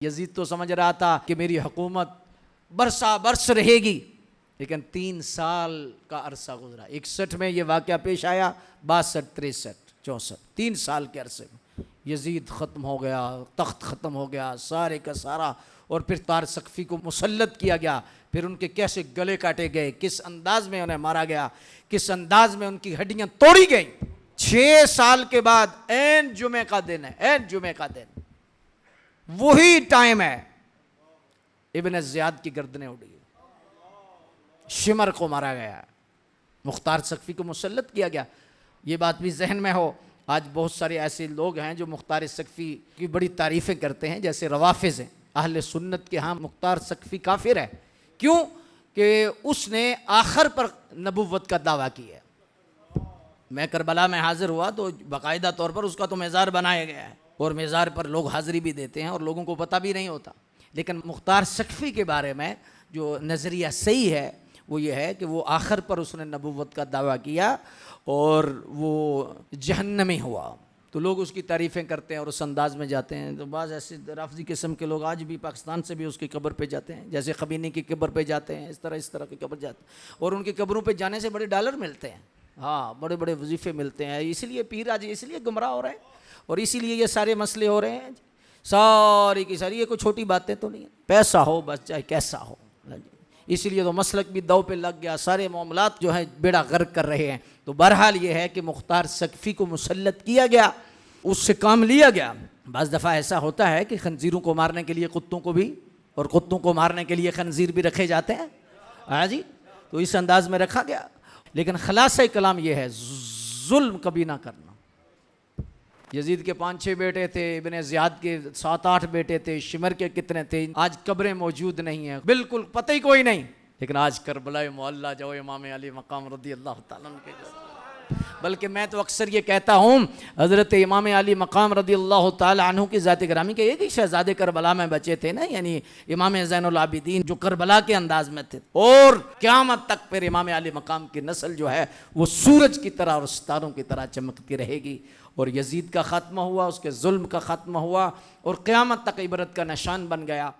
یزید تو سمجھ رہا تھا کہ میری حکومت برسا برس رہے گی، لیکن 3 سال کا عرصہ گزرا۔ 61 میں یہ واقعہ پیش آیا، 62، 63، 64، 3 سال کے عرصے میں یزید ختم ہو گیا، تخت ختم ہو گیا سارے کا سارا، اور پھر تار سقفی کو مسلط کیا گیا۔ پھر ان کے کیسے گلے کاٹے گئے، کس انداز میں انہیں مارا گیا، کس انداز میں ان کی ہڈیاں توڑی گئیں۔ 6 سال کے بعد عین جمعے کا دن ہے، عین جمعے کا دن، وہی ٹائم ہے، ابن زیاد کی گردنیں اڑی، شمر کو مارا گیا، مختار سقفی کو مسلط کیا گیا۔ یہ بات بھی ذہن میں ہو، آج بہت سارے ایسے لوگ ہیں جو مختار سقفی کی بڑی تعریفیں کرتے ہیں، جیسے روافظ ہیں۔ اہل سنت کے ہاں مختار سقفی کافر ہے، کیوں کہ اس نے آخر پر نبوت کا دعویٰ کیا ہے۔ میں کربلا میں حاضر ہوا تو باقاعدہ طور پر اس کا تو مزار بنایا گیا ہے، اور مزار پر لوگ حاضری بھی دیتے ہیں اور لوگوں کو پتہ بھی نہیں ہوتا۔ لیکن مختار سقفی کے بارے میں جو نظریہ صحیح ہے وہ یہ ہے کہ وہ آخر پر اس نے نبوت کا دعویٰ کیا اور وہ جہنمی ہوا، تو لوگ اس کی تعریفیں کرتے ہیں اور اس انداز میں جاتے ہیں۔ تو بعض ایسے رافضی قسم کے لوگ آج بھی پاکستان سے بھی اس کی قبر پہ جاتے ہیں، جیسے خمینی کی قبر پہ جاتے ہیں، اس طرح کی قبر جاتے ہیں، اور ان کی قبروں پہ جانے سے بڑے ڈالر ملتے ہیں، ہاں بڑے بڑے وظیفے ملتے ہیں۔ اسی لیے پیر آج اس لیے گمراہ ہو رہے ہیں، اور اسی لیے یہ سارے مسئلے ہو رہے ہیں، ساری کی ساری، یہ کوئی چھوٹی باتیں تو نہیں ہیں، پیسہ ہو بس چاہے کیسا ہو، اسی لیے تو مسلک بھی دو پہ لگ گیا، سارے معاملات جو ہیں بیڑا غرق کر رہے ہیں۔ تو بہرحال یہ ہے کہ مختار سقفی کو مسلط کیا گیا، اس سے کام لیا گیا۔ بعض دفعہ ایسا ہوتا ہے کہ خنزیروں کو مارنے کے لیے کتوں کو بھی، اور کتوں کو مارنے کے لیے خنزیر بھی رکھے جاتے ہیں، ہاں جی، تو اس انداز میں رکھا گیا۔ لیکن خلاصہ کلام یہ ہے، ظلم کبھی نہ کرنا۔ یزید کے 5-6 بیٹے تھے، ابن زیاد کے 7-8 بیٹے تھے، شمر کے کتنے تھے، آج قبریں موجود نہیں ہیں، بالکل پتہ ہی کوئی نہیں۔ لیکن آج کربلا معلیٰ جو امام علی مقام رضی اللہ تعالیٰ عنہ کے جو، بلکہ میں تو اکثر یہ کہتا ہوں، حضرت امام علی مقام رضی اللہ تعالیٰ عنہ کی ذات گرامی کے ایک ہی شہزادے کربلا میں بچے تھے نا، یعنی امام زین العابدین جو کربلا کے انداز میں تھے، اور قیامت تک پھر امام علی مقام کی نسل جو ہے وہ سورج کی طرح اور ستاروں کی طرح چمکتی رہے گی، اور یزید کا خاتمہ ہوا، اس کے ظلم کا خاتمہ ہوا، اور قیامت تک عبرت کا نشان بن گیا۔